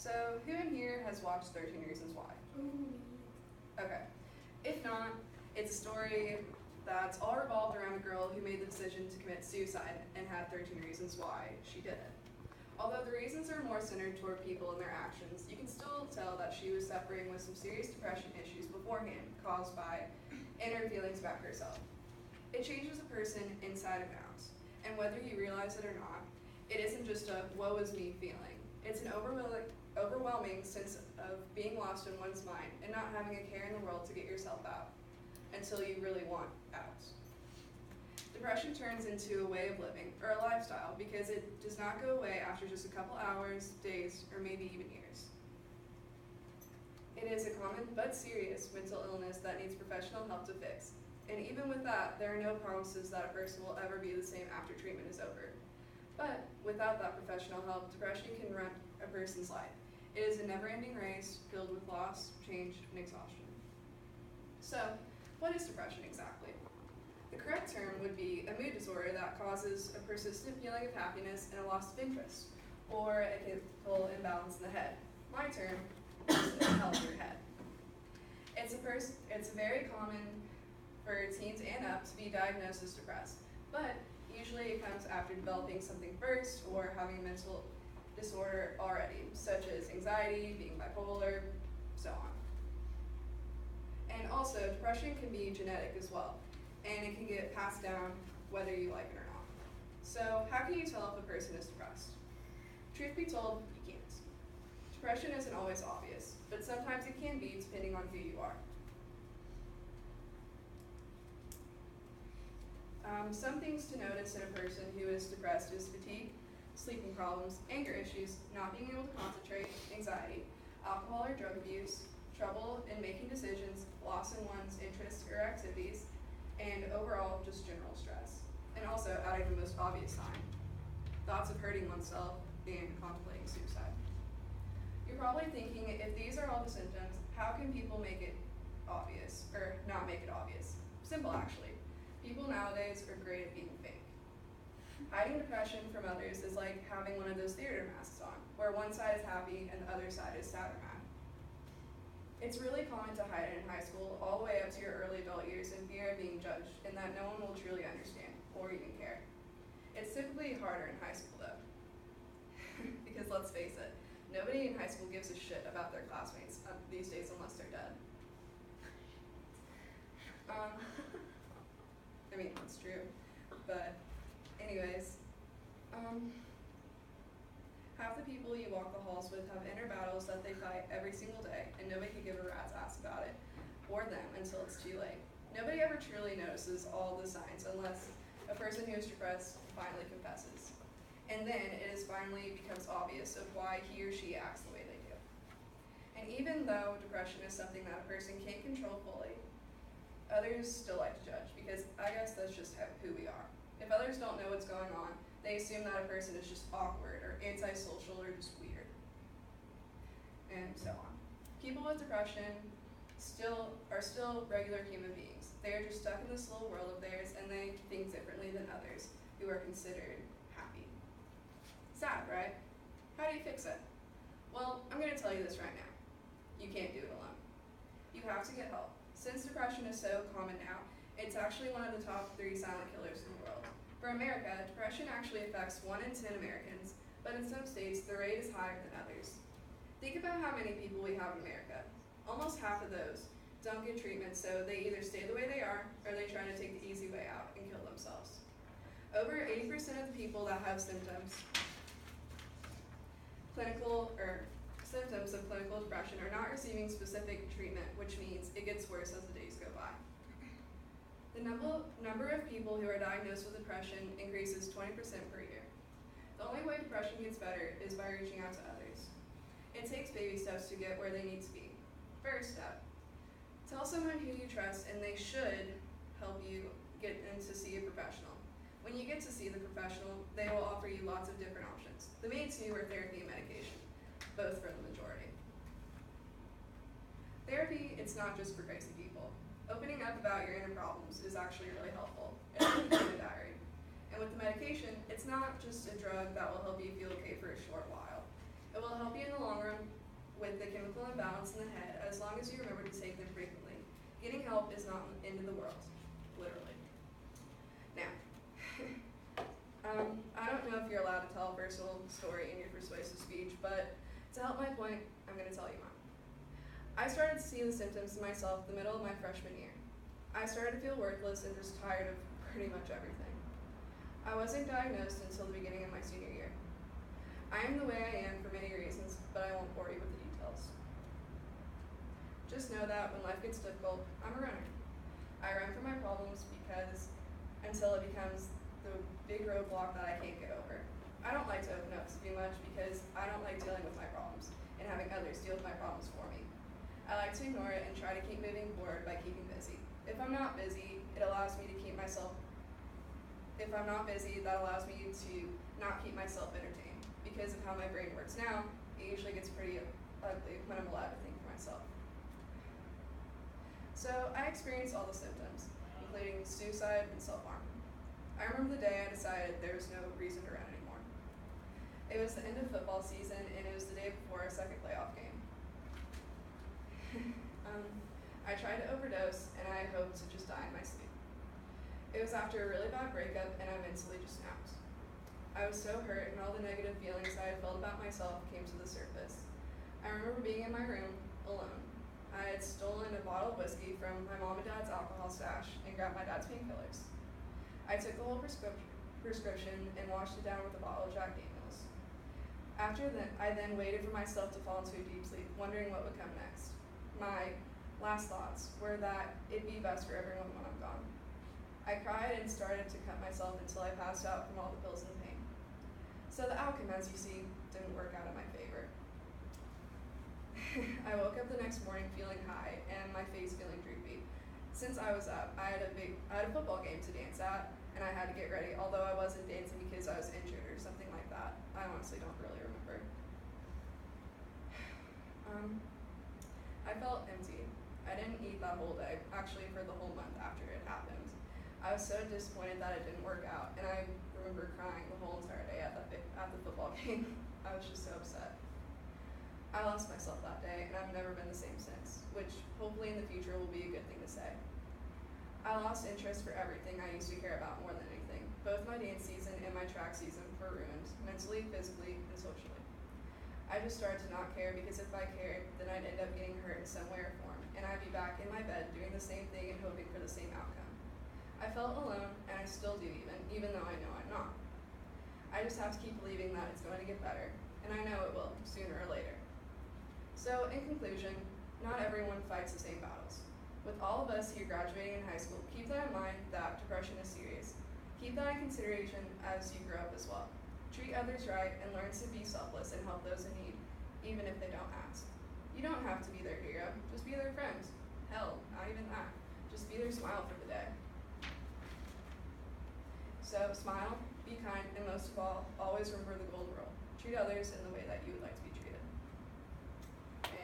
So, who in here has watched 13 Reasons Why? Okay. If not, it's a story that's all revolved around a girl who made the decision to commit suicide and had 13 reasons why she did it. Although the reasons are more centered toward people and their actions, you can still tell that she was suffering with some serious depression issues beforehand caused by inner feelings about herself. It changes a person inside and out, and whether you realize it or not, it isn't just a woe is me feeling. It's an overwhelming sense of being lost in one's mind and not having a care in the world to get yourself out until you really want out. Depression turns into a way of living or a lifestyle because it does not go away after just a couple hours, days, or maybe even years. It is a common but serious mental illness that needs professional help to fix. And even with that, there are no promises that a person will ever be the same after treatment is over. But without that professional help, depression can run a person's life. It is a never-ending race filled with loss, change, and exhaustion. So, what is depression exactly? The correct term would be a mood disorder that causes a persistent feeling of happiness and a loss of interest, or a chemical imbalance in the head. My term is a healthier head. It's very common for teens and up to be diagnosed as depressed, but usually it comes after developing something first or having a mental disorder already, such as anxiety, being bipolar, so on. And also, depression can be genetic as well, and it can get passed down whether you like it or not. So, how can you tell if a person is depressed? Truth be told, you can't. Depression isn't always obvious, but sometimes it can be depending on who you are. Some things to notice in a person who is depressed is fatigue, sleeping problems, anger issues, not being able to concentrate, anxiety, alcohol or drug abuse, trouble in making decisions, loss in one's interests or activities, and overall just general stress. And also, adding the most obvious sign, thoughts of hurting oneself and contemplating suicide. You're probably thinking, if these are all the symptoms, how can people make it obvious, or not make it obvious? Simple, actually. People nowadays are great at being fake. Hiding depression from others is like having one of those theater masks on, where one side is happy and the other side is sad or mad. It's really common to hide it in high school all the way up to your early adult years in fear of being judged and that no one will truly understand or even care. It's typically harder in high school though, because let's face it, nobody in high school gives a shit about their classmates these days unless they're dead. I mean, that's true, but anyways, half the people you walk the halls with have inner battles that they fight every single day, and nobody can give a rat's ass about it, or them, until it's too late. Nobody ever truly notices all the signs unless a person who is depressed finally confesses. And then it finally becomes obvious of why he or she acts the way they do. And even though depression is something that a person can't control fully, others still like to judge, because I guess that's just who we are. If others don't know what's going on, they assume that a person is just awkward or antisocial or just weird, and so on. People with depression are still regular human beings. They are just stuck in this little world of theirs, and they think differently than others who are considered happy. Sad, right? How do you fix it? Well, I'm going to tell you this right now. You can't do it alone. You have to get help. Since depression is so common now, it's actually one of the top 3 silent killers in the world. For America, depression actually affects 1 in 10 Americans, but in some states, the rate is higher than others. Think about how many people we have in America. Almost half of those don't get treatment, so they either stay the way they are, or they try to take the easy way out and kill themselves. Over 80% of the people that have symptoms of clinical depression are not receiving specific treatment, which means it gets worse as the days go by. The number of people who are diagnosed with depression increases 20% per year. The only way depression gets better is by reaching out to others. It takes baby steps to get where they need to be. First step, tell someone who you trust and they should help you get in to see a professional. When you get to see the professional, they will offer you lots of different options. The main 2 are therapy and medication, both for the majority. Therapy, it's not just for crazy people. Opening up about your inner problems is actually really helpful. It helps you keep a diary. And with the medication, it's not just a drug that will help you feel okay for a short while. It will help you in the long run with the chemical imbalance in the head as long as you remember to take them frequently. Getting help is not the end of the world, literally. Now, I don't know if you're allowed to tell a personal story in your persuasive speech, but to help my point, I'm going to tell you mine. I started to see the symptoms in myself the middle of my freshman year. I started to feel worthless and just tired of pretty much everything. I wasn't diagnosed until the beginning of my senior year. I am the way I am for many reasons, but I won't bore you with the details. Just know that when life gets difficult, I'm a runner. I run from my problems until it becomes the big roadblock that I can't get over. I don't like to open up too much because I don't like dealing with my problems and having others deal with my problems for me. I like to ignore it and try to keep moving forward by keeping busy. If I'm not busy, that allows me to not keep myself entertained. Because of how my brain works now, it usually gets pretty ugly when I'm allowed to think for myself. So I experienced all the symptoms, including suicide and self-harm. I remember the day I decided there was no reason to run anymore. It was the end of football season, and it was the day before our second playoff game. I tried to overdose, and I hoped to just die in my sleep. It was after a really bad breakup, and I mentally just snapped. I was so hurt, and all the negative feelings I had felt about myself came to the surface. I remember being in my room, alone. I had stolen a bottle of whiskey from my mom and dad's alcohol stash and grabbed my dad's painkillers. I took the whole prescription and washed it down with a bottle of Jack Daniels. After that, I then waited for myself to fall into a deep sleep, wondering what would come next. My last thoughts were that it'd be best for everyone when I'm gone. I cried and started to cut myself until I passed out from all the pills and pain. So the outcome, as you see, didn't work out in my favor. I woke up the next morning feeling high and my face feeling droopy. Since I was up, I had a football game to dance at, and I had to get ready, although I wasn't dancing because I was injured or something like that. I honestly don't really remember. I felt empty. I didn't eat that whole day, actually for the whole month after it happened. I was so disappointed that it didn't work out, and I remember crying the whole entire day at the football game. I was just so upset. I lost myself that day, and I've never been the same since, which hopefully in the future will be a good thing to say. I lost interest for everything I used to care about more than anything. Both my dance season and my track season were ruined, mentally, physically, and socially. I just started to not care because if I cared, then I'd end up getting hurt in some way or form, and I'd be back in my bed doing the same thing and hoping for the same outcome. I felt alone, and I still do even though I know I'm not. I just have to keep believing that it's going to get better, and I know it will, sooner or later. So, in conclusion, not everyone fights the same battles. With all of us here graduating in high school, keep that in mind that depression is serious. Keep that in consideration as you grow up as well. Treat others right and learn to be selfless and help those in need, even if they don't ask. You don't have to be their hero, just be their friend. Hell, not even that. Just be their smile for the day. So, smile, be kind, and most of all, always remember the golden rule. Treat others in the way that you would like to be treated.